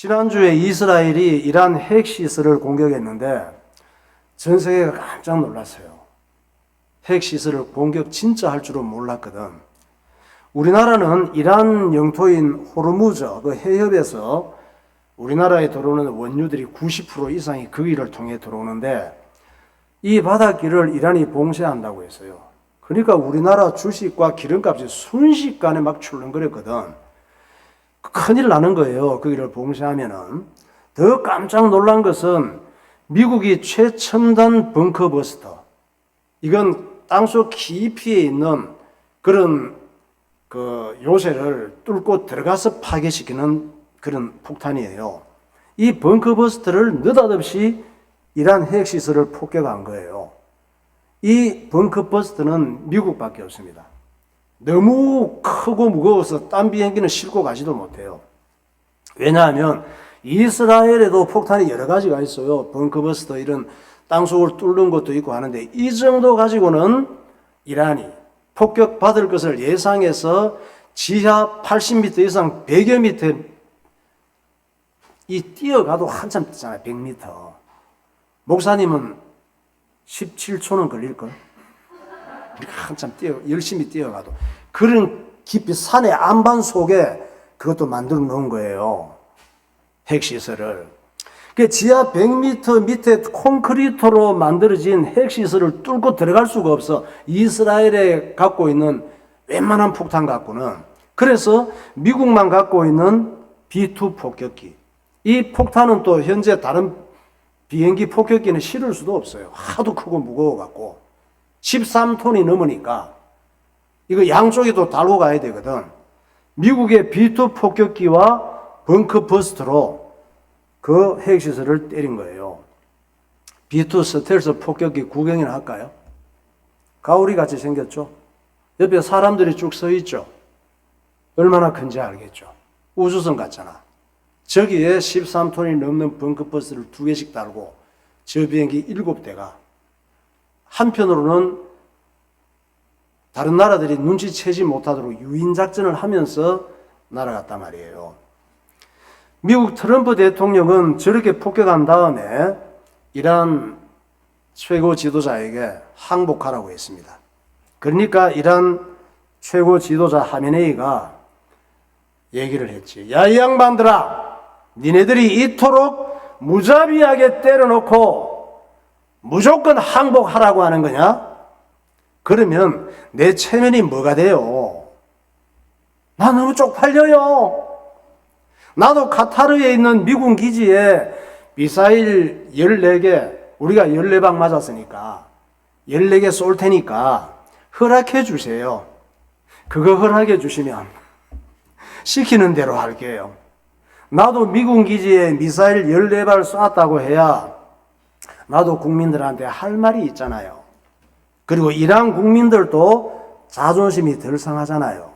지난주에 이스라엘이 이란 핵시설을 공격했는데 전 세계가 깜짝 놀랐어요. 핵시설을 공격 진짜 할 줄은 몰랐거든. 우리나라는 이란 영토인 호르무즈 그 해협에서 우리나라에 들어오는 원유들이 90% 이상이 그 길을 통해 들어오는데 이 바닷길을 이란이 봉쇄한다고 했어요. 그러니까 우리나라 주식과 기름값이 순식간에 막 출렁거렸거든. 큰일 나는 거예요. 그 길을 봉쇄하면은. 더 깜짝 놀란 것은 미국이 최첨단 벙커버스터. 이건 땅속 깊이에 있는 그런 그 요새를 뚫고 들어가서 파괴시키는 그런 폭탄이에요. 이 벙커버스터를 느닷없이 이란 핵시설을 폭격한 거예요. 이 벙커버스터는 미국밖에 없습니다. 너무 크고 무거워서 딴 비행기는 싣고 가지도 못해요. 왜냐하면 이스라엘에도 폭탄이 여러 가지가 있어요. 벙커버스터 이런 땅속을 뚫는 것도 있고 하는데 이 정도 가지고는 이란이 폭격받을 것을 예상해서 지하 80m 이상 100여 미터 이 뛰어가도 한참 뛰잖아요. 100m. 목사님은 17초는 걸릴걸? 한참 열심히 뛰어가도. 그런 깊이 산의 안반 속에 그것도 만들어 놓은 거예요. 핵시설을. 그 지하 100m 밑에 콘크리트로 만들어진 핵시설을 뚫고 들어갈 수가 없어. 이스라엘에 갖고 있는 웬만한 폭탄 갖고는. 그래서 미국만 갖고 있는 B2 폭격기. 이 폭탄은 또 현재 다른 비행기 폭격기는 실을 수도 없어요. 하도 크고 무거워 갖고 13톤이 넘으니까 이거 양쪽에도 달고 가야 되거든. 미국의 B2 폭격기와 벙커버스터로 그 핵시설을 때린 거예요. B2 스텔스 폭격기 구경이나 할까요? 가오리 같이 생겼죠? 옆에 사람들이 쭉 서 있죠? 얼마나 큰지 알겠죠? 우주선 같잖아. 저기에 13톤이 넘는 벙커버스를 2개씩 달고 저 비행기 7대가 한편으로는 다른 나라들이 눈치채지 못하도록 유인작전을 하면서 날아갔단 말이에요. 미국 트럼프 대통령은 저렇게 폭격한 다음에 이란 최고 지도자에게 항복하라고 했습니다. 그러니까 이란 최고 지도자 하메네이가 얘기를 했지. 야, 이 양반들아! 니네들이 이토록 무자비하게 때려놓고 무조건 항복하라고 하는 거냐? 그러면 내 체면이 뭐가 돼요? 나 너무 쪽팔려요. 나도 카타르에 있는 미군 기지에 미사일 14개, 우리가 14방 맞았으니까 14개 쏠 테니까 허락해 주세요. 그거 허락해 주시면 시키는 대로 할게요. 나도 미군 기지에 미사일 14발 쐈다고 해야 나도 국민들한테 할 말이 있잖아요. 그리고 이란 국민들도 자존심이 덜 상하잖아요.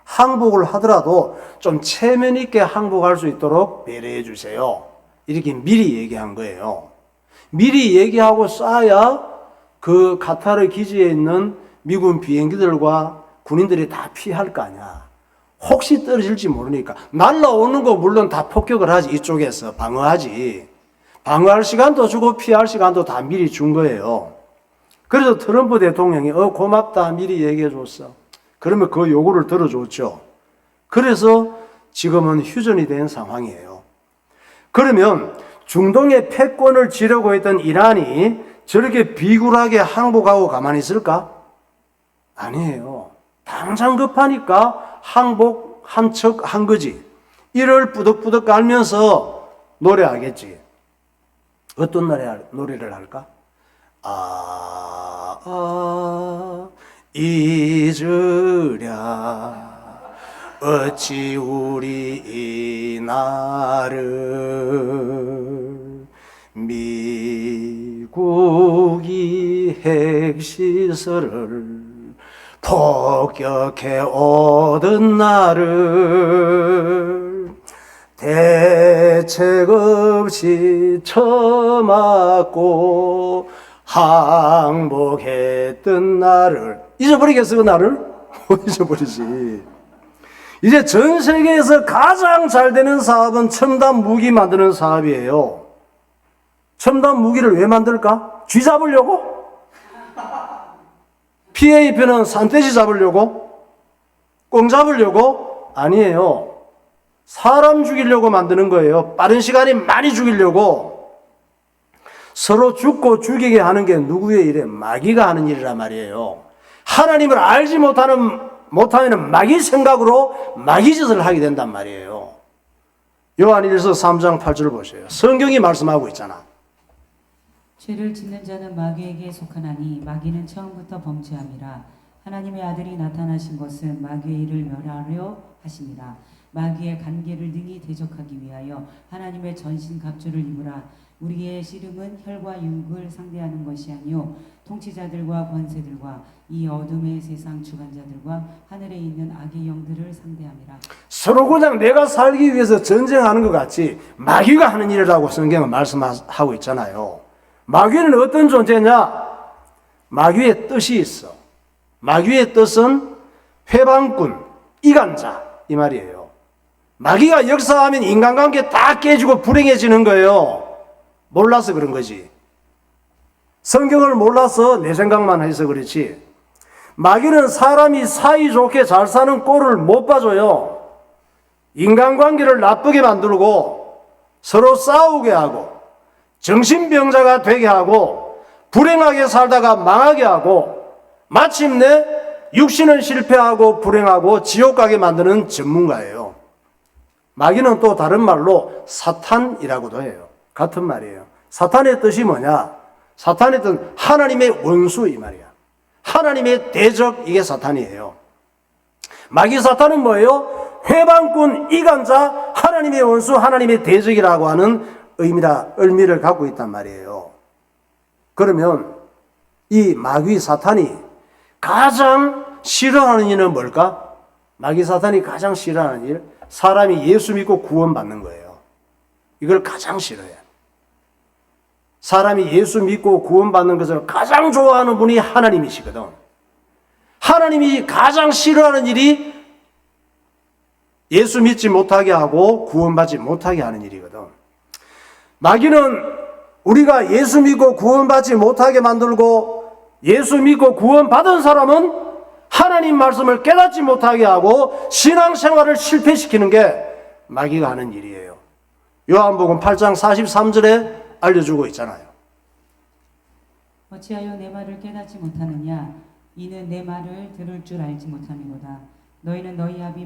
항복을 하더라도 좀 체면 있게 항복할 수 있도록 배려해 주세요. 이렇게 미리 얘기한 거예요. 미리 얘기하고 쏴야 그 카타르 기지에 있는 미군 비행기들과 군인들이 다 피할 거 아니야. 혹시 떨어질지 모르니까. 날라오는 거 물론 다 폭격을 하지. 이쪽에서 방어하지. 방어할 시간도 주고 피할 시간도 다 미리 준 거예요. 그래서 트럼프 대통령이 고맙다 미리 얘기해 줬어. 그러면 그 요구를 들어줬죠. 그래서 지금은 휴전이 된 상황이에요. 그러면 중동의 패권을 지려고 했던 이란이 저렇게 비굴하게 항복하고 가만히 있을까? 아니에요. 당장 급하니까 항복한 척 한 거지. 이를 뿌덕뿌덕 깔면서 노래하겠지. 어떤 노래를 할까? 잊으랴 어찌 우리 이 나를 미국이 핵시설을 폭격해 오던 날을 대책 없이 처맞고 항복했던 날을 잊어버리겠어? 그 날을? 못 잊어버리지. 이제 전 세계에서 가장 잘 되는 사업은 첨단 무기 만드는 사업이에요. 첨단 무기를 왜 만들까? 쥐 잡으려고? PAP는 산돼지 잡으려고? 꽁 잡으려고? 아니에요. 사람 죽이려고 만드는 거예요. 빠른 시간에 많이 죽이려고. 서로 죽고 죽이게 하는 게 누구의 일이에요? 마귀가 하는 일이란 말이에요. 하나님을 알지 못하면 마귀 생각으로 마귀 짓을 하게 된단 말이에요. 요한일서 3장 8절 보세요. 성경이 말씀하고 있잖아. 죄를 짓는 자는 마귀에게 속하나니 마귀는 처음부터 범죄함이라. 하나님의 아들이 나타나신 것은 마귀의 일을 멸하려 하심이라. 마귀의 관계를 능히 대적하기 위하여 하나님의 전신 갑주를 입으라. 우리의 씨름은 혈과 육을 상대하는 것이 아니요 통치자들과 권세들과 이 어둠의 세상 주관자들과 하늘에 있는 악의 영들을 상대함이라. 서로 그냥 내가 살기 위해서 전쟁하는 것 같이 마귀가 하는 일이라고 성경은 말씀하고 있잖아요. 마귀는 어떤 존재냐? 마귀의 뜻이 있어. 마귀의 뜻은 회방꾼, 이간자 이 말이에요. 마귀가 역사하면 인간관계 다 깨지고 불행해지는 거예요. 몰라서 그런 거지. 성경을 몰라서 내 생각만 해서 그렇지. 마귀는 사람이 사이좋게 잘 사는 꼴을 못 봐줘요. 인간관계를 나쁘게 만들고 서로 싸우게 하고 정신병자가 되게 하고 불행하게 살다가 망하게 하고 마침내 육신은 실패하고 불행하고 지옥 가게 만드는 전문가예요. 마귀는 또 다른 말로 사탄이라고도 해요. 같은 말이에요. 사탄의 뜻이 뭐냐? 사탄의 뜻은 하나님의 원수 이 말이야. 하나님의 대적, 이게 사탄이에요. 마귀 사탄은 뭐예요? 회방꾼, 이간자, 하나님의 원수, 하나님의 대적이라고 하는 의미를 갖고 있단 말이에요. 그러면 이 마귀 사탄이 가장 싫어하는 일은 뭘까? 마귀 사탄이 가장 싫어하는 일, 사람이 예수 믿고 구원받는 거예요. 이걸 가장 싫어해. 사람이 예수 믿고 구원받는 것을 가장 좋아하는 분이 하나님이시거든. 하나님이 가장 싫어하는 일이 예수 믿지 못하게 하고 구원받지 못하게 하는 일이거든. 마귀는 우리가 예수 믿고 구원받지 못하게 만들고 예수 믿고 구원받은 사람은 하나님 말씀을 깨닫지 못하게 하고 신앙생활을 실패시키는 게 마귀가 하는 일이에요. 요한복음 8장 43절에 알려주고 있잖아요. 어찌하여 내 말을 깨닫지 못하느냐? 이는 내 말을 들을 줄 알지 못함이로다. 너희는 너희 아비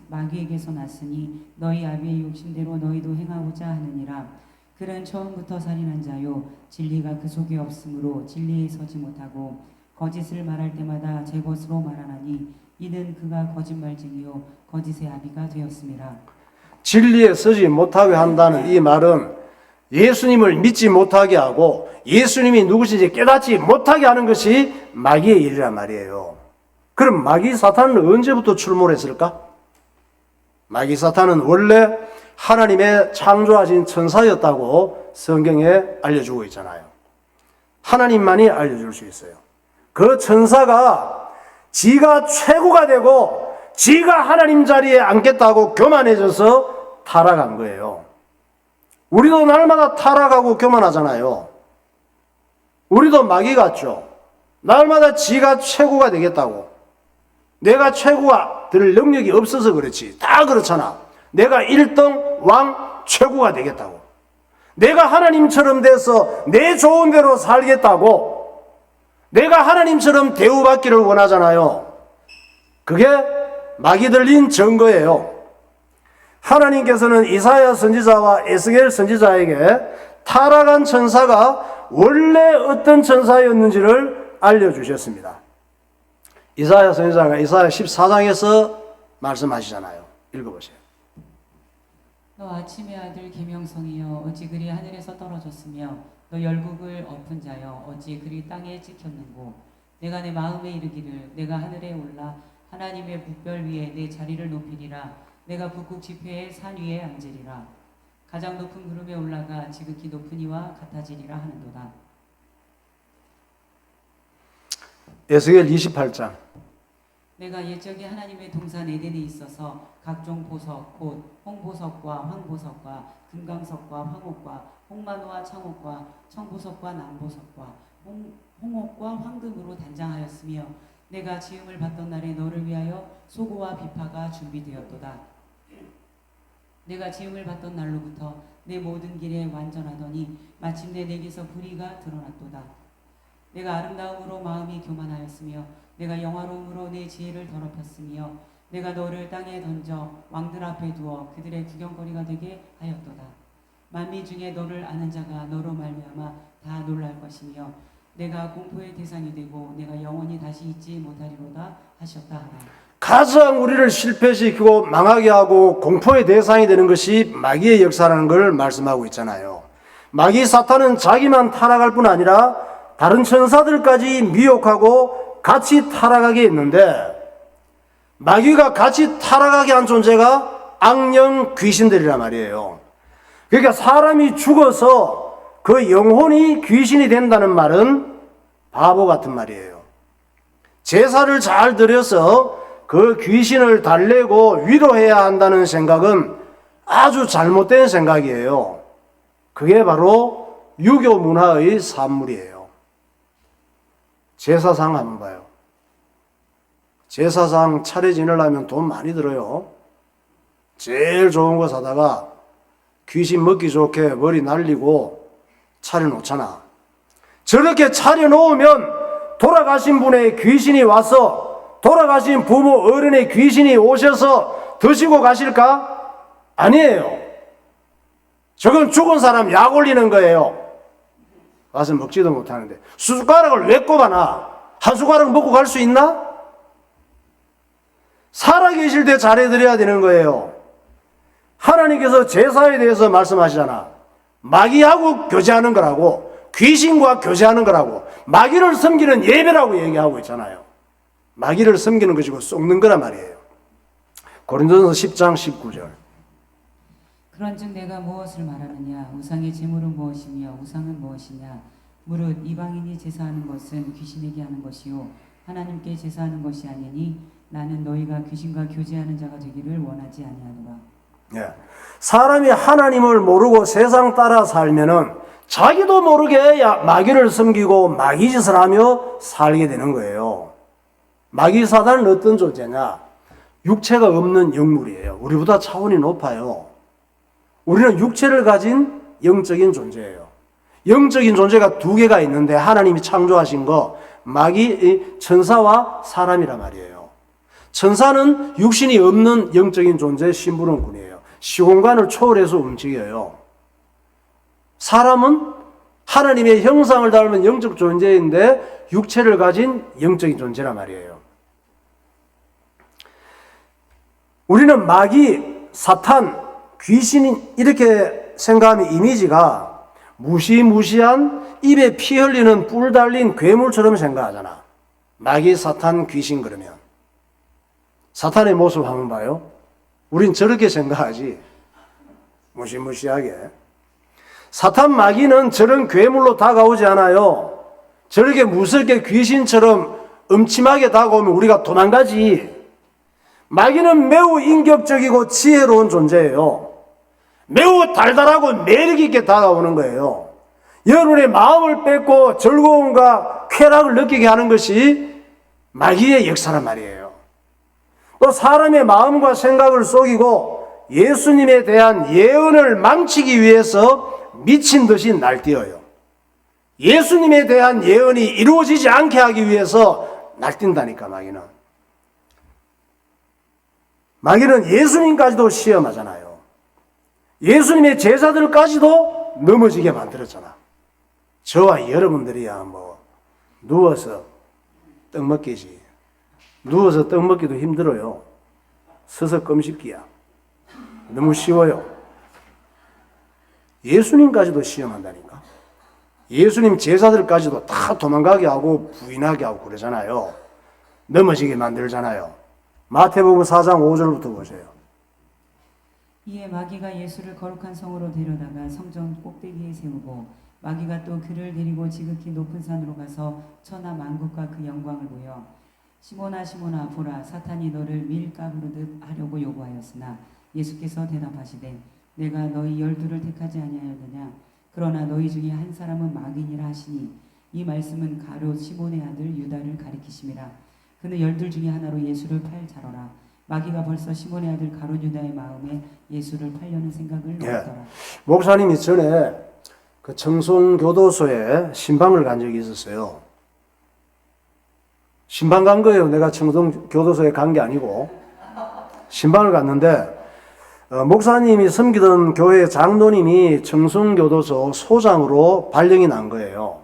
마귀에게서 났으니 너희 아비의 욕심대로 너희도 행하고자 하느니라. 그는 처음부터 살인한 자요 진리가 그 속에 없으므로 진리에 서지 못하고 거짓을 말할 때마다 제 것으로 말하나니 이는 그가 거짓말쟁이요 거짓의 아비가 되었음이라. 진리에 서지 못하게 한다는 이 말은 예수님을 믿지 못하게 하고 예수님이 누구신지 깨닫지 못하게 하는 것이 마귀의 일이란 말이에요. 그럼 마귀 사탄은 언제부터 출몰했을까? 마귀 사탄은 원래 하나님의 창조하신 천사였다고 성경에 알려주고 있잖아요. 하나님만이 알려줄 수 있어요. 그 천사가 지가 최고가 되고 지가 하나님 자리에 앉겠다고 교만해져서 타락한 거예요. 우리도 날마다 타락하고 교만하잖아요. 우리도 마귀 같죠. 날마다 지가 최고가 되겠다고. 내가 최고가 될 능력이 없어서 그렇지. 다 그렇잖아. 내가 1등 왕 최고가 되겠다고. 내가 하나님처럼 돼서 내 좋은 대로 살겠다고. 내가 하나님처럼 대우받기를 원하잖아요. 그게 마귀 들린 증거예요. 하나님께서는 이사야 선지자와 에스겔 선지자에게 타락한 천사가 원래 어떤 천사였는지를 알려주셨습니다. 이사야 선지자가 이사야 14장에서 말씀하시잖아요. 읽어보세요. 너 아침의 아들 계명성이여 어찌 그리 하늘에서 떨어졌으며 너 열국을 엎은 자여 어찌 그리 땅에 찍혔는고 내가 내 마음에 이르기를 내가 하늘에 올라 하나님의 묵별 위에 내 자리를 높이리라 내가 북극 지폐의 산 위에 앉으리라 가장 높은 구름에 올라가 지극히 높은 이와 같아지리라 하는도다. 에스겔 28장 내가 옛적에 하나님의 동산 에덴에 있어서 각종 보석 곧 홍보석과 황보석과 금강석과 황옥과 홍마노와 청옥과 청보석과 남보석과 홍옥과 황금으로 단장하였으며 내가 지음을 받던 날에 너를 위하여 소고와 비파가 준비되었도다. 내가 지음을 받던 날로부터 내 모든 길에 완전하더니 마침내 내게서 불의가 드러났도다. 내가 아름다움으로 마음이 교만하였으며 내가 영화로움으로 내 지혜를 더럽혔으며 내가 너를 땅에 던져 왕들 앞에 두어 그들의 구경거리가 되게 하였도다. 만민 중에 너를 아는 자가 너로 말미암아 다 놀랄 것이며 내가 공포의 대상이 되고 내가 영원히 다시 잊지 못하리로다 하셨다 하라. 가장 우리를 실패시키고 망하게 하고 공포의 대상이 되는 것이 마귀의 역사라는 걸 말씀하고 있잖아요. 마귀 사탄은 자기만 타락할 뿐 아니라 다른 천사들까지 미혹하고 같이 타락하게 했는데, 마귀가 같이 타락하게 한 존재가 악령 귀신들이란 말이에요. 그러니까 사람이 죽어서 그 영혼이 귀신이 된다는 말은 바보 같은 말이에요. 제사를 잘 드려서 그 귀신을 달래고 위로해야 한다는 생각은 아주 잘못된 생각이에요. 그게 바로 유교 문화의 산물이에요. 제사상 한번 봐요. 제사상 차례 지내려면 돈 많이 들어요. 제일 좋은 거 사다가 귀신 먹기 좋게 머리 날리고 차려놓잖아. 저렇게 차려놓으면 돌아가신 분의 귀신이 와서, 돌아가신 부모 어른의 귀신이 오셔서 드시고 가실까? 아니에요. 저건 죽은 사람 약 올리는 거예요. 와서 먹지도 못하는데 숟가락을 왜 꼽아놔? 한 숟가락 먹고 갈 수 있나? 살아계실 때 잘해드려야 되는 거예요. 하나님께서 제사에 대해서 말씀하시잖아. 마귀하고 교제하는 거라고, 귀신과 교제하는 거라고, 마귀를 섬기는 예배라고 얘기하고 있잖아요. 마귀를 섬기는 것이고 썩는 거란 말이에요. 고린도전서 10장 19절. 그런즉 내가 무엇을 말하느냐? 우상의 제물은 무엇이며 우상은 무엇이냐? 무릇 이방인이 제사하는 것은 귀신에게 하는 것이요 하나님께 제사하는 것이 아니니 나는 너희가 귀신과 교제하는 자가 되기를 원하지 아니하노라. 예. 사람이 하나님을 모르고 세상 따라 살면은 자기도 모르게 마귀를 섬기고 마귀짓을 하며 살게 되는 거예요. 마귀 사단은 어떤 존재냐? 육체가 없는 영물이에요. 우리보다 차원이 높아요. 우리는 육체를 가진 영적인 존재예요. 영적인 존재가 두 개가 있는데 하나님이 창조하신 거, 마귀, 천사와 사람이란 말이에요. 천사는 육신이 없는 영적인 존재, 심부름꾼이에요. 시공간을 초월해서 움직여요. 사람은 하나님의 형상을 닮은 영적 존재인데 육체를 가진 영적인 존재란 말이에요. 우리는 마귀, 사탄, 귀신이 이렇게 생각하면 이미지가 무시무시한 입에 피 흘리는 뿔 달린 괴물처럼 생각하잖아. 마귀, 사탄, 귀신 그러면. 사탄의 모습 한번 봐요. 우린 저렇게 생각하지. 무시무시하게. 사탄, 마귀는 저런 괴물로 다가오지 않아요. 저렇게 무섭게 귀신처럼 음침하게 다가오면 우리가 도망가지. 마귀는 매우 인격적이고 지혜로운 존재예요. 매우 달달하고 매력있게 다가오는 거예요. 여러분의 마음을 뺏고 즐거움과 쾌락을 느끼게 하는 것이 마귀의 역사란 말이에요. 또 사람의 마음과 생각을 속이고 예수님에 대한 예언을 망치기 위해서 미친 듯이 날뛰어요. 예수님에 대한 예언이 이루어지지 않게 하기 위해서 날뛴다니까, 마귀는. 마귀는 예수님까지도 시험하잖아요. 예수님의 제자들까지도 넘어지게 만들었잖아. 저와 여러분들이야 누워서 떡 먹기지. 누워서 떡 먹기도 힘들어요. 서서 껌 씹기야. 너무 쉬워요. 예수님까지도 시험한다니까. 예수님 제자들까지도 다 도망가게 하고 부인하게 하고 그러잖아요. 넘어지게 만들잖아요. 마태복음 4장 5절부터 보세요. 이에 마귀가 예수를 거룩한 성으로 데려다가 성전 꼭대기에 세우고 마귀가 또 그를 데리고 지극히 높은 산으로 가서 천하 만국과 그 영광을 보여 시몬아 시몬아 보라 사탄이 너를 밀가부르듯 하려고 요구하였으나 예수께서 대답하시되 내가 너희 12를 택하지 아니하였느냐 그러나 너희 중에 한 사람은 마귀니라 하시니 이 말씀은 가룟 시몬의 아들 유다를 가리키심이라. 그는 12 중에 하나로 예수를 팔 자로라. 마귀가 벌써 시몬의 아들 가룟 유다의 마음에 예수를 팔려는 생각을 넣었더라. 목사님이 전에 그 청송교도소에 신방을 간 적이 있었어요. 신방 간 거예요. 내가 청송교도소에 간 게 아니고 신방을 갔는데 목사님이 섬기던 교회 장로님이 청송교도소 소장으로 발령이 난 거예요.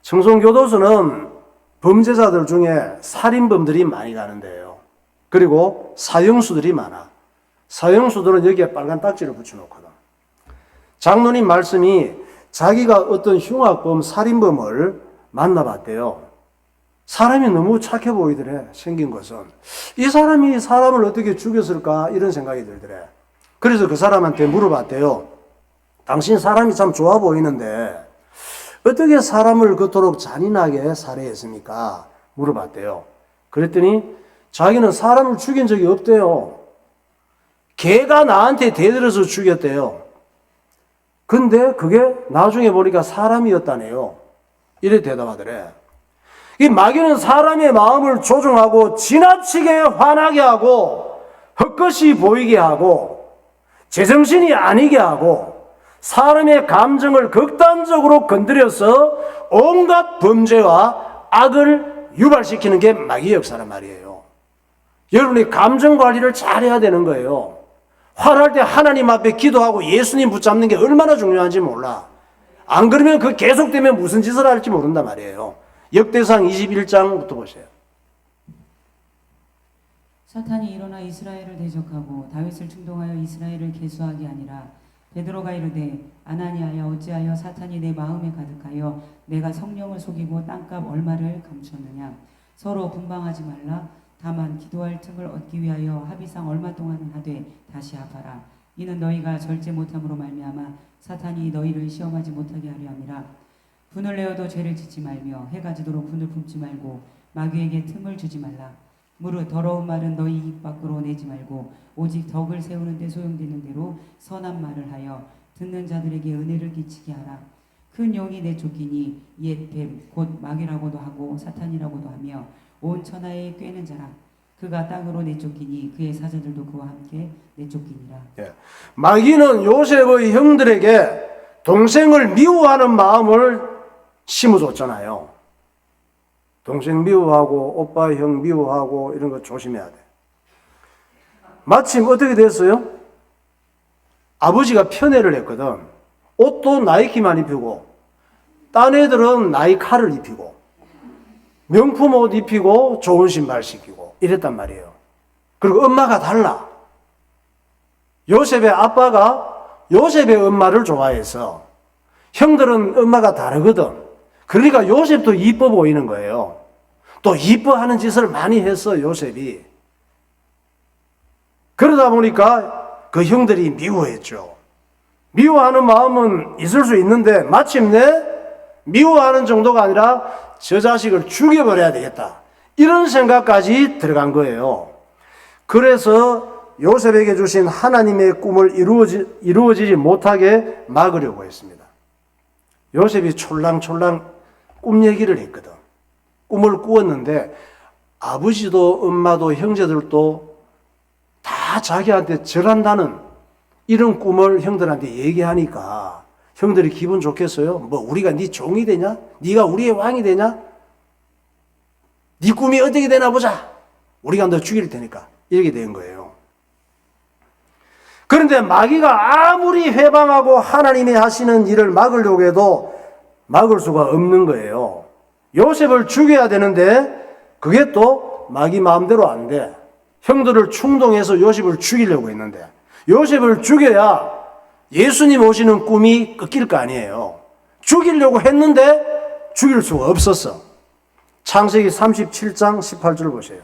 청송교도소는 범죄자들 중에 살인범들이 많이 가는 데예요. 그리고 사형수들이 많아. 사형수들은 여기에 빨간 딱지를 붙여놓거든. 장로님 말씀이 자기가 어떤 흉악범, 살인범을 만나봤대요. 사람이 너무 착해 보이더래. 생긴 것은 이 사람이 사람을 어떻게 죽였을까 이런 생각이 들더래. 그래서 그 사람한테 물어봤대요. 당신 사람이 참 좋아 보이는데 어떻게 사람을 그토록 잔인하게 살해했습니까? 물어봤대요. 그랬더니 자기는 사람을 죽인 적이 없대요. 개가 나한테 대들어서 죽였대요. 근데 그게 나중에 보니까 사람이었다네요. 이래 대답하더래. 이 마귀는 사람의 마음을 조종하고 지나치게 화나게 하고 헛것이 보이게 하고 제정신이 아니게 하고 사람의 감정을 극단적으로 건드려서 온갖 범죄와 악을 유발시키는 게 마귀의 역사란 말이에요. 여러분이 감정 관리를 잘해야 되는 거예요. 화날 때 하나님 앞에 기도하고 예수님 붙잡는 게 얼마나 중요한지 몰라. 안 그러면 그 계속되면 무슨 짓을 할지 모른단 말이에요. 역대상 21장부터 보세요. 사탄이 일어나 이스라엘을 대적하고 다윗을 충동하여 이스라엘을 계수하게 아니라 베드로가 이르되 아나니아야 어찌하여 사탄이 내 마음에 가득하여 내가 성령을 속이고 땅값 얼마를 감추었느냐. 서로 분방하지 말라. 다만 기도할 틈을 얻기 위하여 합의상 얼마 동안은 하되 다시 합하라. 이는 너희가 절제 못함으로 말미암아 사탄이 너희를 시험하지 못하게 하려 함이라. 분을 내어도 죄를 짓지 말며 해가 지도록 분을 품지 말고 마귀에게 틈을 주지 말라. 무릇 더러운 말은 너희 입 밖으로 내지 말고 오직 덕을 세우는 데 소용되는 대로 선한 말을 하여 듣는 자들에게 은혜를 끼치게 하라. 큰 용이 내쫓기니 옛 뱀 곧 마귀라고도 하고 사탄이라고도 하며 온 천하에 꿰는 자라. 그가 땅으로 내쫓기니 그의 사자들도 그와 함께 내쫓기니라. 마귀는 요셉의 형들에게 동생을 미워하는 마음을 심어줬잖아요. 동생 미워하고 오빠 형 미워하고 이런 거 조심해야 돼. 마침 어떻게 됐어요? 아버지가 편애를 했거든. 옷도 나이키만 입히고 딴 애들은 나이카를 입히고 명품 옷 입히고 좋은 신발 시키고 이랬단 말이에요. 그리고 엄마가 달라. 요셉의 아빠가 요셉의 엄마를 좋아해서 형들은 엄마가 다르거든. 그러니까 요셉도 이뻐 보이는 거예요. 또 이뻐하는 짓을 많이 했어, 요셉이. 그러다 보니까 그 형들이 미워했죠. 미워하는 마음은 있을 수 있는데 마침내 미워하는 정도가 아니라 저 자식을 죽여버려야 되겠다. 이런 생각까지 들어간 거예요. 그래서 요셉에게 주신 하나님의 꿈을 이루어지지 못하게 막으려고 했습니다. 요셉이 촐랑촐랑 꿈 얘기를 했거든. 꿈을 꾸었는데 아버지도 엄마도 형제들도 다 자기한테 절한다는 이런 꿈을 형들한테 얘기하니까 형들이 기분 좋겠어요? 뭐 우리가 네 종이 되냐? 네가 우리의 왕이 되냐? 네 꿈이 어떻게 되나 보자. 우리가 너 죽일 테니까. 이렇게 된 거예요. 그런데 마귀가 아무리 회방하고 하나님이 하시는 일을 막으려고 해도 막을 수가 없는 거예요. 요셉을 죽여야 되는데 그게 또 마귀 마음대로 안 돼. 형들을 충동해서 요셉을 죽이려고 했는데 요셉을 죽여야 예수님 오시는 꿈이 꺾일 거 아니에요. 죽이려고 했는데 죽일 수가 없었어. 창세기 37장 18절 보세요.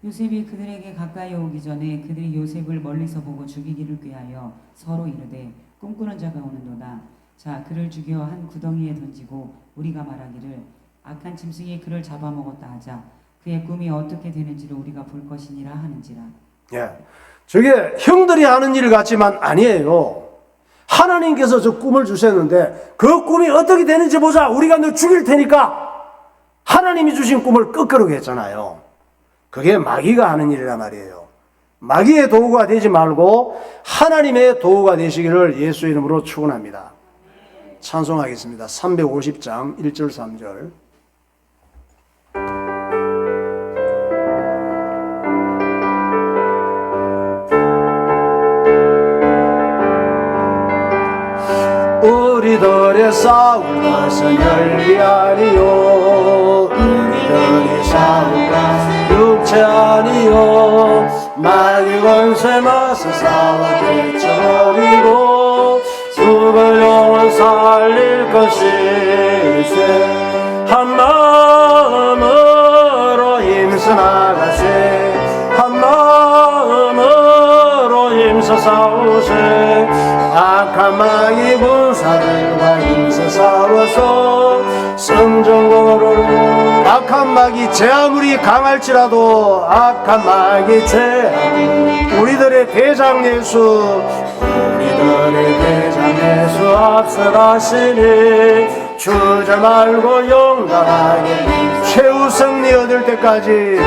요셉이 그들에게 가까이 오기 전에 그들이 요셉을 멀리서 보고 죽이기를 꾀하여 서로 이르되 꿈꾸는 자가 오는도다. 자, 그를 죽여 한 구덩이에 던지고 우리가 말하기를 악한 짐승이 그를 잡아먹었다 하자. 그의 꿈이 어떻게 되는지를 우리가 볼 것이니라 하는지라. 예. 저게 형들이 하는 일 같지만 아니에요. 하나님께서 저 꿈을 주셨는데 그 꿈이 어떻게 되는지 보자. 우리가 너 죽일 테니까 하나님이 주신 꿈을 끄끄르게 했잖아요. 그게 마귀가 하는 일이란 말이에요. 마귀의 도구가 되지 말고 하나님의 도구가 되시기를 예수 이름으로 축원합니다. 찬송하겠습니다. 350장 1절 3절. 우리들의 싸울 것은 혈이 아니요 우리들의 싸울 것은 육체 아니요 마귀 권세 맞서 싸워 대적이고 죽을 영혼 살릴 것이세 한 마음으로 힘써 나가세 한 마음으로 힘써 싸우세 악한 마귀 군사들과 힘써 싸워서 성전으로 악한 마귀 제 아무리 강할지라도 악한 마귀 제 우리들의 대장 예수 우리들의 대장 예수 앞서가시니 주저 말고 용감하게 최후 승리 얻을 때까지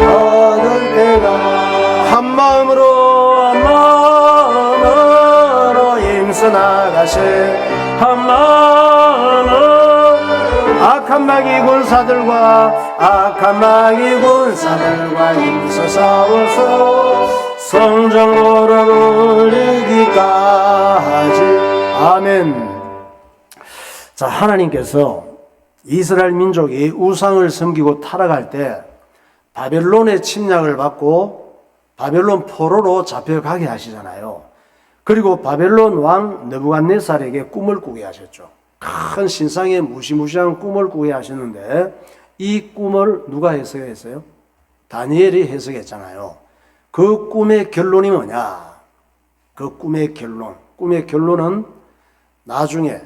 얻을 때가 한 마음으로 힘써 나가세 한 마음으로 악한 마귀 군사들과 힘써 싸워서 성전으로 올리기까지. 아멘. 자, 하나님께서 이스라엘 민족이 우상을 섬기고 타락할 때 바벨론의 침략을 받고 바벨론 포로로 잡혀가게 하시잖아요. 그리고 바벨론 왕 느부갓네살에게 꿈을 꾸게 하셨죠. 큰 신상의 무시무시한 꿈을 꾸게 하셨는데 이 꿈을 누가 해석했어요? 다니엘이 해석했잖아요. 그 꿈의 결론이 뭐냐? 그 꿈의 결론은 나중에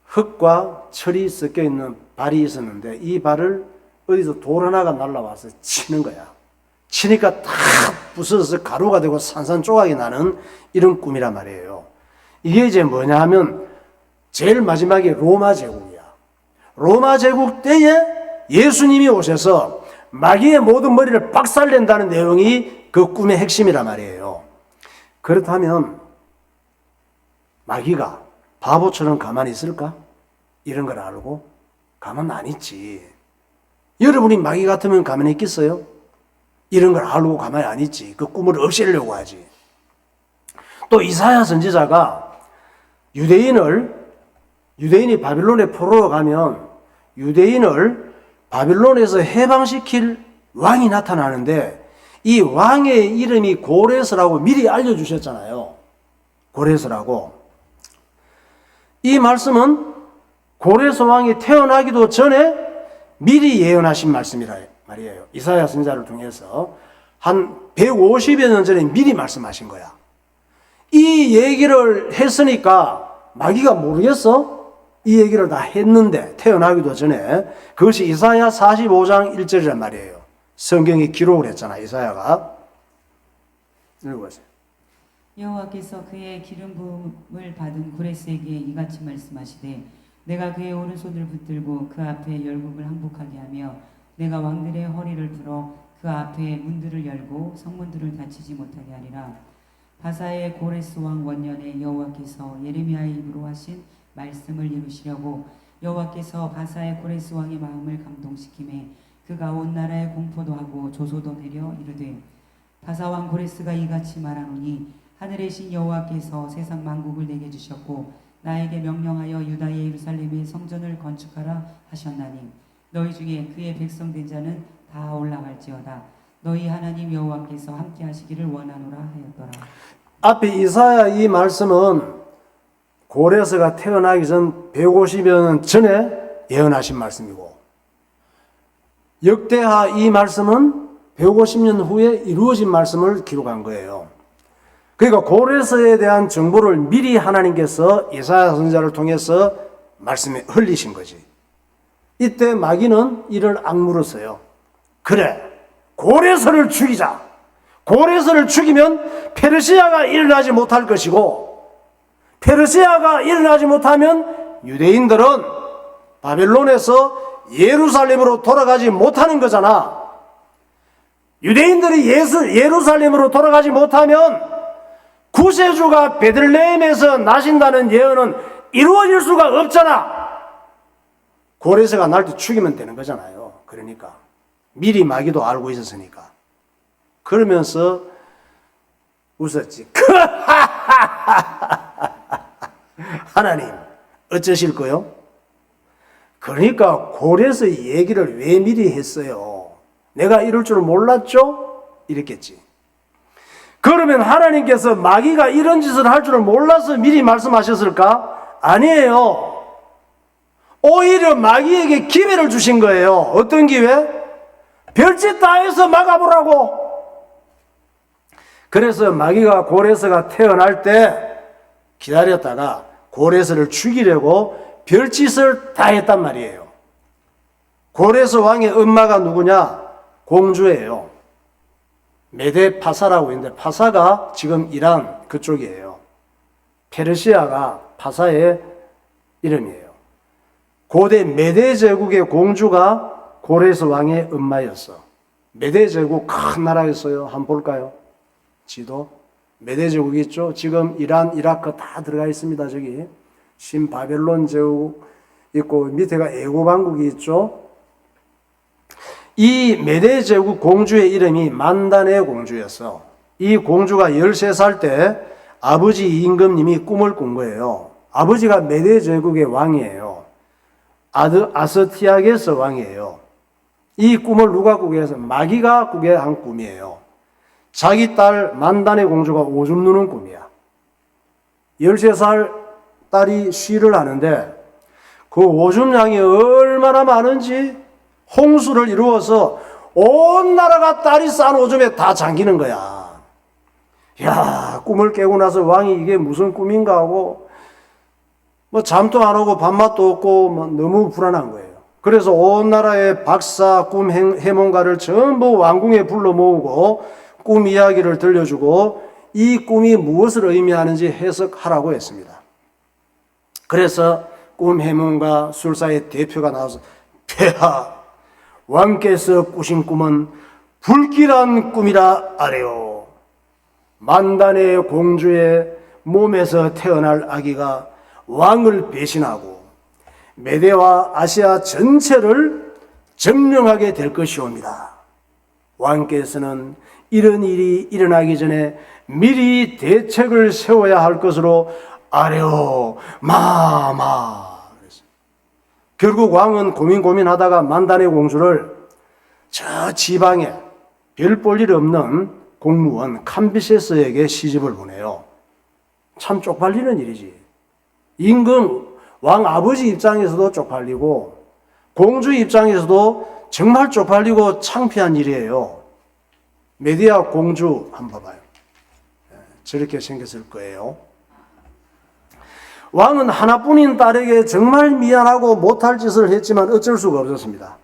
흙과 철이 섞여 있는 발이 있었는데 이 발을 어디서 돌 하나가 날라와서 치는 거야. 치니까 다 부서져서 가루가 되고 산산조각이 나는 이런 꿈이란 말이에요. 이게 이제 뭐냐 하면 제일 마지막에 로마 제국이야. 로마 제국 때에 예수님이 오셔서 마귀의 모든 머리를 박살낸다는 내용이 그 꿈의 핵심이란 말이에요. 그렇다면 마귀가 바보처럼 가만히 있을까? 이런 걸 알고 가만 안 있지. 여러분이 마귀 같으면 가만히 있겠어요? 이런 걸 알고 가만히 안 있지. 그 꿈을 없애려고 하지. 또 이사야 선지자가 유대인이 바빌론에 포로로 가면 유대인을 바빌론에서 해방시킬 왕이 나타나는데 이 왕의 이름이 고레스라고 미리 알려주셨잖아요. 고레스라고. 이 말씀은 고레스 왕이 태어나기도 전에 미리 예언하신 말씀이라 말이에요. 이사야 선지자를 통해서 한 150여 년 전에 미리 말씀하신 거야. 이 얘기를 했으니까 마귀가 모르겠어? 이 얘기를 다 했는데 태어나기도 전에 그것이 이사야 45장 1절이란 말이에요. 성경이 기록을 했잖아. 이사야가. 읽어보세요. 여호와께서 그의 기름 부음을 받은 고레스에게 이같이 말씀하시되 내가 그의 오른손을 붙들고 그 앞에 열국을 항복하게 하며 내가 왕들의 허리를 풀어 그 앞에 문들을 열고 성문들을 닫히지 못하게 하리라. 바사의 고레스 왕 원년에 여호와께서 예레미야의 입으로 하신 말씀을 이루시려고 여호와께서 바사의 고레스 왕의 마음을 감동시키매 그가 온 나라에 공포도 하고 조소도 내려 이르되 바사 왕 고레스가 이같이 말하노니 하늘의 신 여호와께서 세상 만국을 내게 주셨고 나에게 명령하여 유다의 예루살렘의 성전을 건축하라 하셨나니 너희 중에 그의 백성 된 자는 다 올라갈지어다. 너희 하나님 여호와께서 함께 하시기를 원하노라 하였더라. 앞에 이사야 이 말씀은 고레스가 태어나기 전 150여 년 전에 예언하신 말씀이고 역대하 이 말씀은 150년 후에 이루어진 말씀을 기록한 거예요. 그러니까 고레스에 대한 정보를 미리 하나님께서 이사야 선지자를 통해서 말씀에 흘리신 거지. 이때 마귀는 이를 악물었어요. 그래, 고레스를 죽이자. 고레스를 죽이면 페르시아가 일어나지 못할 것이고, 페르시아가 일어나지 못하면 유대인들은 바벨론에서 예루살렘으로 돌아가지 못하는 거잖아. 유대인들이 예루살렘으로 돌아가지 못하면 구세주가 베들레헴에서 나신다는 예언은 이루어질 수가 없잖아. 고레스가 날 때 죽이면 되는 거잖아요. 그러니까 미리 마귀도 알고 있었으니까. 그러면서 웃었지. 하나님 어쩌실 거요? 그러니까 고레스 얘기를 왜 미리 했어요? 내가 이럴 줄 몰랐죠? 이랬겠지. 그러면 하나님께서 마귀가 이런 짓을 할 줄을 몰라서 미리 말씀하셨을까? 아니에요. 오히려 마귀에게 기회를 주신 거예요. 어떤 기회? 별짓 다 해서 막아보라고. 그래서 마귀가 고레스가 태어날 때 기다렸다가 고레스를 죽이려고 별짓을 다 했단 말이에요. 고레스 왕의 엄마가 누구냐? 공주예요. 메데 파사라고 있는데 파사가 지금 이란 그쪽이에요. 페르시아가 파사의 이름이에요. 고대 메데 제국의 공주가 고레스 왕의 엄마였어. 메데 제국 큰 나라였어요. 한번 볼까요? 지도. 메데 제국이 있죠. 지금 이란, 이라크 다 들어가 있습니다. 저기 신바벨론 제국 있고 밑에가 애고반국이 있죠. 이 메데 제국 공주의 이름이 만다네 공주였어. 이 공주가 13살 때 아버지 임금님이 꿈을 꾼 거예요. 아버지가 메데 제국의 왕이에요. 아스티아게스 왕이에요. 이 꿈을 누가 꾸게 해서 마귀가 꾸게 한 꿈이에요. 자기 딸 만다네 공주가 오줌 누는 꿈이야. 13살 딸이 쉬를 하는데 그 오줌 양이 얼마나 많은지 홍수를 이루어서 온 나라가 딸이 싼 오줌에 다 잠기는 거야. 야, 꿈을 깨고 나서 왕이 이게 무슨 꿈인가 하고 뭐 잠도 안 오고 밥맛도 없고 뭐 너무 불안한 거예요. 그래서 온 나라의 박사, 꿈 해몽가를 전부 왕궁에 불러 모으고 꿈 이야기를 들려주고 이 꿈이 무엇을 의미하는지 해석하라고 했습니다. 그래서 꿈 해몽가 술사의 대표가 나와서 폐하, 왕께서 꾸신 꿈은 불길한 꿈이라 아래요. 만단의 공주의 몸에서 태어날 아기가 왕을 배신하고 메데와 아시아 전체를 점령하게 될 것이옵니다. 왕께서는 이런 일이 일어나기 전에 미리 대책을 세워야 할 것으로 아래요 마마. 결국 왕은 고민하다가 만다네 공주를 저 지방에 별 볼 일 없는 공무원 캄비세스에게 시집을 보내요. 참 쪽팔리는 일이지. 임금 왕 아버지 입장에서도 쪽팔리고 공주 입장에서도 정말 쪽팔리고 창피한 일이에요. 메디아 공주 한번 봐봐요. 저렇게 생겼을 거예요. 왕은 하나뿐인 딸에게 정말 미안하고 못할 짓을 했지만 어쩔 수가 없었습니다.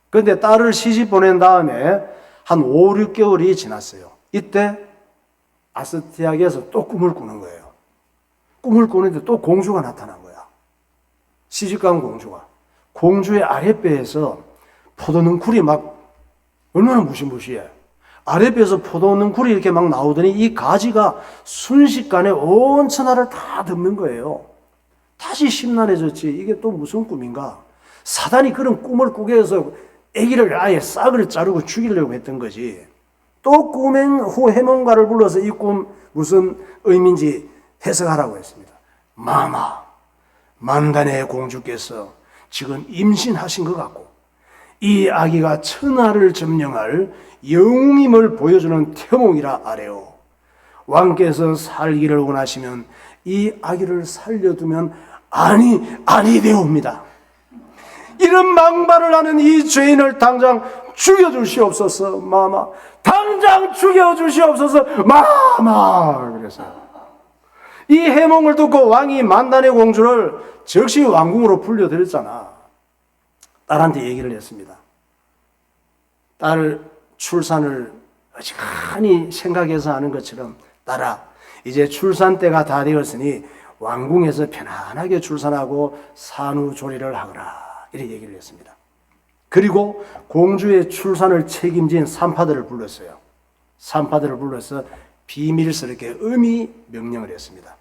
그런데 딸을 시집 보낸 다음에 한 5, 6개월이 지났어요. 이때 아스티아게서 또 꿈을 꾸는 거예요. 꿈을 꾸는데 또 공주가 나타난 거야. 시집간 공주가. 공주의 아랫배에서 포도능쿨이 막 얼마나 무시무시해. 아랫배에서 포도능쿨이 이렇게 막 나오더니 이 가지가 순식간에 온 천하를 다 덮는 거예요. 다시 심란해졌지. 이게 또 무슨 꿈인가? 사단이 그런 꿈을 꾸게 해서 아기를 아예 싹을 자르고 죽이려고 했던 거지. 또 꿈행 해몽가를 불러서 이 꿈 무슨 의미인지 해석하라고 했습니다. 마마, 만다네 공주께서 지금 임신하신 것 같고 이 아기가 천하를 점령할 영웅임을 보여주는 태몽이라 아래요. 왕께서 살기를 원하시면 이 아기를 살려두면 아니 되옵니다. 이런 망발을 하는 이 죄인을 당장 죽여주시옵소서. 마마, 당장 죽여주시옵소서. 마마. 그래서 이 해몽을 듣고 왕이 만다네 공주를 즉시 왕궁으로 불려들였잖아. 딸한테 얘기를 했습니다. 딸 출산을 어지간히 생각해서 하는 것처럼 딸아, 이제 출산 때가 다 되었으니 왕궁에서 편안하게 출산하고 산후조리를 하거라, 이렇게 얘기를 했습니다. 그리고 공주의 출산을 책임진 산파들을 불렀어요. 산파들을 불러서 비밀스럽게 음이 명령을 했습니다.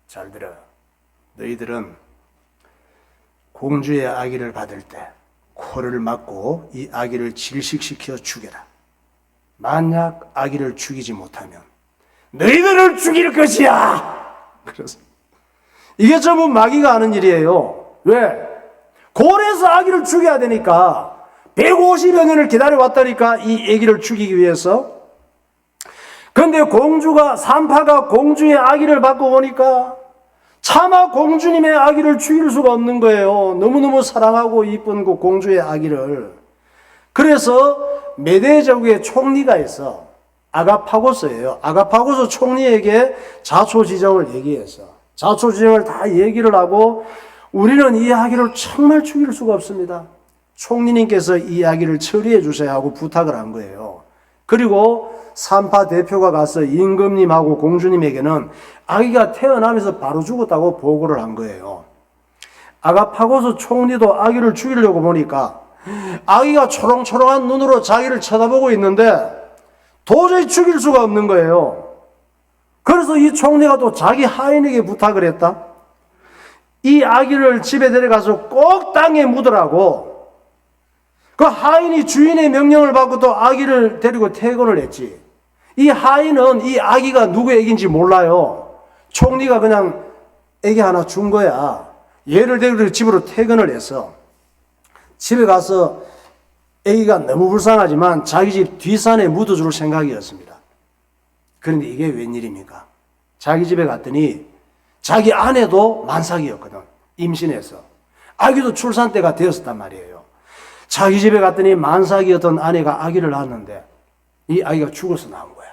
잘 들어. 너희들은 공주의 아기를 받을 때 코를 막고 이 아기를 질식시켜 죽여라. 만약 아기를 죽이지 못하면 너희들을 죽일 것이야. 그래서 이게 전부 마귀가 하는 일이에요. 왜? 고래에서 아기를 죽여야 되니까 150여 년을 기다려왔다니까, 이 아기를 죽이기 위해서. 그런데 공주가, 산파가 공주의 아기를 받고 보니까 차마 공주님의 아기를 죽일 수가 없는 거예요. 너무너무 사랑하고 이쁜 그 공주의 아기를. 그래서 메데 제국의 총리가 있어. 아가파고스예요. 아가파고스 총리에게 자초지정을 얘기해서 자초지정을 다 얘기를 하고, 우리는 이 아기를 정말 죽일 수가 없습니다. 총리님께서 이 아기를 처리해 주셔야 하고 부탁을 한 거예요. 그리고 산파 대표가 가서 임금님하고 공주님에게는 아기가 태어나면서 바로 죽었다고 보고를 한 거예요. 아가파고스 총리도 아기를 죽이려고 보니까 아기가 초롱초롱한 눈으로 자기를 쳐다보고 있는데 도저히 죽일 수가 없는 거예요. 그래서 이 총리가 또 자기 하인에게 부탁을 했다. 이 아기를 집에 데려가서 꼭 땅에 묻으라고. 그 하인이 주인의 명령을 받고 또 아기를 데리고 퇴근을 했지. 이 하인은 이 아기가 누구의 아기인지 몰라요. 총리가 그냥 아기 하나 준 거야. 얘를 데리고 집으로 퇴근을 했어. 집에 가서 아기가 너무 불쌍하지만 자기 집 뒷산에 묻어줄 생각이었습니다. 그런데 이게 웬일입니까? 자기 집에 갔더니 자기 아내도 만삭이었거든. 임신해서. 아기도 출산 때가 되었단 말이에요. 자기 집에 갔더니 만삭이었던 아내가 아기를 낳았는데 이 아기가 죽어서 나온 거야.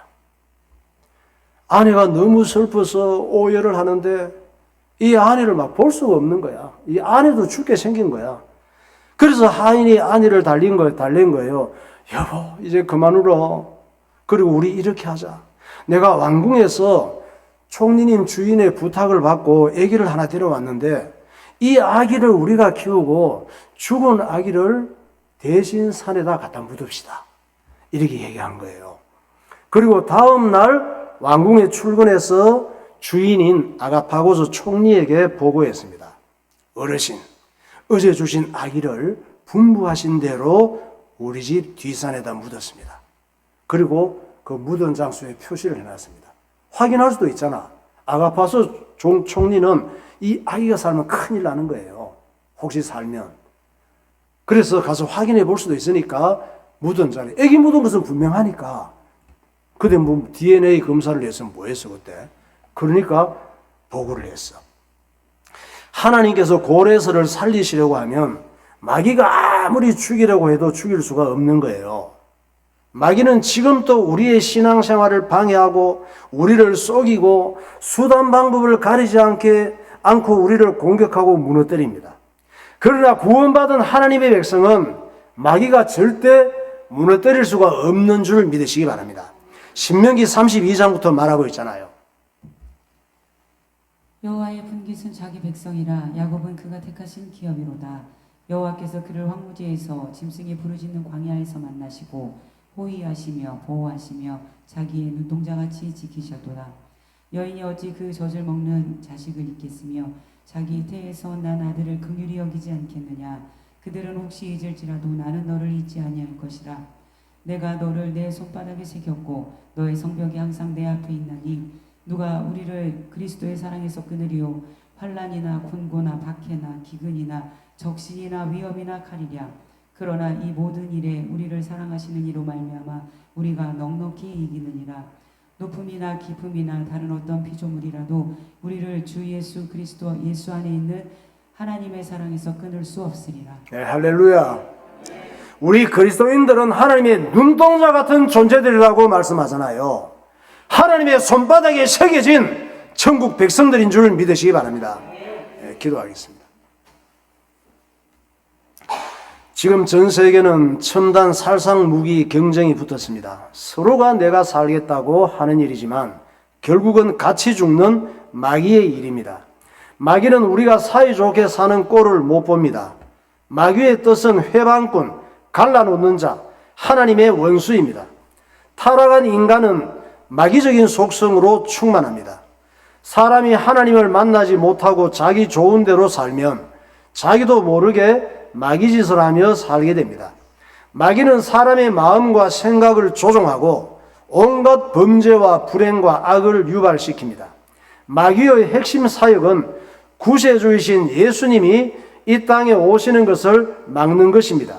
아내가 너무 슬퍼서 오열을 하는데 이 아내를 막 볼 수가 없는 거야. 이 아내도 죽게 생긴 거야. 그래서 하인이 아내를 달랜 거예요. 여보, 이제 그만 울어. 그리고 우리 이렇게 하자. 내가 왕궁에서 총리님 주인의 부탁을 받고 아기를 하나 데려왔는데 이 아기를 우리가 키우고 죽은 아기를 대신 산에다 갖다 묻읍시다. 이렇게 얘기한 거예요. 그리고 다음 날 왕궁에 출근해서 주인인 아가파고스 총리에게 보고했습니다. 어르신, 어제 주신 아기를 분부하신 대로 우리 집 뒷산에다 묻었습니다. 그리고 그 묻은 장소에 표시를 해놨습니다. 확인할 수도 있잖아. 아가파고스 총리는 이 아기가 살면 큰일 나는 거예요. 혹시 살면. 그래서 가서 확인해 볼 수도 있으니까 묻은 자리. 아기 묻은 것은 분명하니까. 그때 뭐 DNA 검사를 했으면 뭐 했어 그때. 그러니까 보고를 했어. 하나님께서 고레스를 살리시려고 하면 마귀가 아무리 죽이려고 해도 죽일 수가 없는 거예요. 마귀는 지금도 우리의 신앙생활을 방해하고 우리를 속이고 수단 방법을 가리지 않고 우리를 공격하고 무너뜨립니다. 그러나 구원받은 하나님의 백성은 마귀가 절대 무너뜨릴 수가 없는 줄 믿으시기 바랍니다. 신명기 32장부터 말하고 있잖아요. 여호와의 분깃은 자기 백성이라 야곱은 그가 택하신 기업이로다. 여호와께서 그를 황무지에서 짐승이 부르짖는 광야에서 만나시고 호위하시며 보호하시며 자기의 눈동자같이 지키셨도다. 여인이 어찌 그 젖을 먹는 자식을 잊겠으며 자기 태에서 난 아들을 긍휼히 여기지 않겠느냐. 그들은 혹시 잊을지라도 나는 너를 잊지 아니할 것이라. 내가 너를 내 손바닥에 새겼고 너의 성벽이 항상 내 앞에 있나니 누가 우리를 그리스도의 사랑에서 끊으리요. 환난이나 곤고나 박해나 기근이나 적신이나 위험이나 칼이랴. 그러나 이 모든 일에 우리를 사랑하시는 이로 말미암아 우리가 넉넉히 이기느니라. 높음이나 깊음이나 다른 어떤 피조물이라도 우리를 주 예수 그리스도 예수 안에 있는 하나님의 사랑에서 끊을 수 없으리라. 네, 할렐루야. 우리 그리스도인들은 하나님의 눈동자 같은 존재들이라고 말씀하잖아요. 하나님의 손바닥에 새겨진 천국 백성들인 줄 믿으시기 바랍니다. 네, 기도하겠습니다. 지금 전 세계는 첨단 살상 무기 경쟁이 붙었습니다. 서로가 내가 살겠다고 하는 일이지만 결국은 같이 죽는 마귀의 일입니다. 마귀는 우리가 사이좋게 사는 꼴을 못 봅니다. 마귀의 뜻은 회방꾼, 갈라놓는 자, 하나님의 원수입니다. 타락한 인간은 마귀적인 속성으로 충만합니다. 사람이 하나님을 만나지 못하고 자기 좋은 대로 살면 자기도 모르게 마귀짓을 하며 살게 됩니다. 마귀는 사람의 마음과 생각을 조종하고 온갖 범죄와 불행과 악을 유발시킵니다. 마귀의 핵심 사역은 구세주이신 예수님이 이 땅에 오시는 것을 막는 것입니다.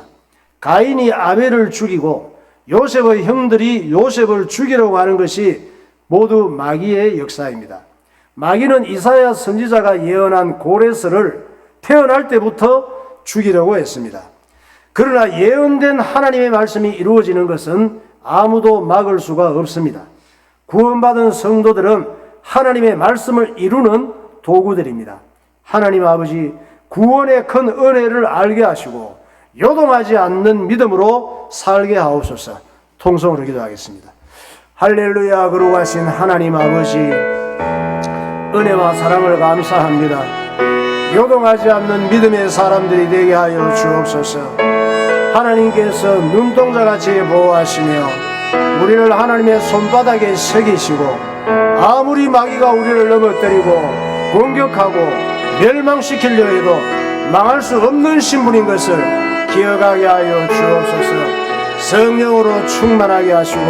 가인이 아벨을 죽이고 요셉의 형들이 요셉을 죽이려고 하는 것이 모두 마귀의 역사입니다. 마귀는 이사야 선지자가 예언한 고레스를 태어날 때부터 죽이려고 했습니다. 그러나 예언된 하나님의 말씀이 이루어지는 것은 아무도 막을 수가 없습니다. 구원받은 성도들은 하나님의 말씀을 이루는 도구들입니다. 하나님 아버지, 구원의 큰 은혜를 알게 하시고 요동하지 않는 믿음으로 살게 하옵소서. 통성으로 기도하겠습니다. 할렐루야. 거룩하신 하나님 아버지, 은혜와 사랑을 감사합니다. 요동하지 않는 믿음의 사람들이 되게 하여 주옵소서. 하나님께서 눈동자같이 보호하시며 우리를 하나님의 손바닥에 새기시고 아무리 마귀가 우리를 넘어뜨리고 공격하고 멸망시키려 해도 망할 수 없는 신분인 것을 기억하게 하여 주옵소서. 성령으로 충만하게 하시고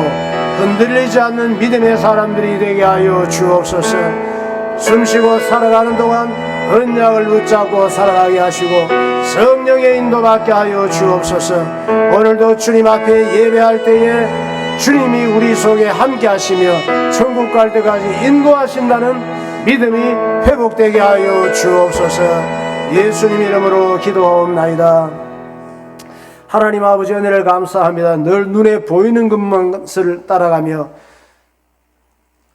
흔들리지 않는 믿음의 사람들이 되게 하여 주옵소서. 숨쉬고 살아가는 동안 언약을 붙잡고 살아가게 하시고 성령의 인도받게 하여 주옵소서. 오늘도 주님 앞에 예배할 때에 주님이 우리 속에 함께 하시며 천국 갈 때까지 인도하신다는 믿음이 회복되게 하여 주옵소서. 예수님 이름으로 기도하옵나이다. 하나님 아버지, 은혜를 감사합니다. 늘 눈에 보이는 것만을 따라가며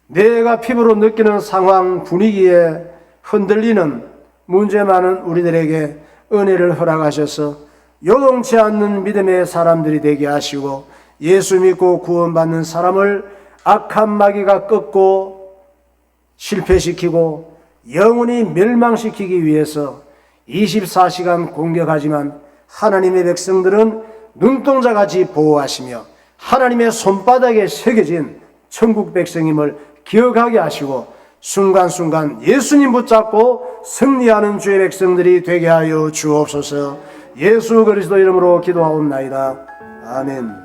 내가 피부로 느끼는 상황 분위기에 흔들리는 문제 많은 우리들에게 은혜를 허락하셔서 요동치 않는 믿음의 사람들이 되게 하시고 예수 믿고 구원받는 사람을 악한 마귀가 꺾고 실패시키고 영원히 멸망시키기 위해서 24시간 공격하지만 하나님의 백성들은 눈동자같이 보호하시며 하나님의 손바닥에 새겨진 천국 백성임을 기억하게 하시고 순간순간 예수님 붙잡고 승리하는 주의 백성들이 되게 하여 주옵소서. 예수 그리스도 이름으로 기도하옵나이다. 아멘.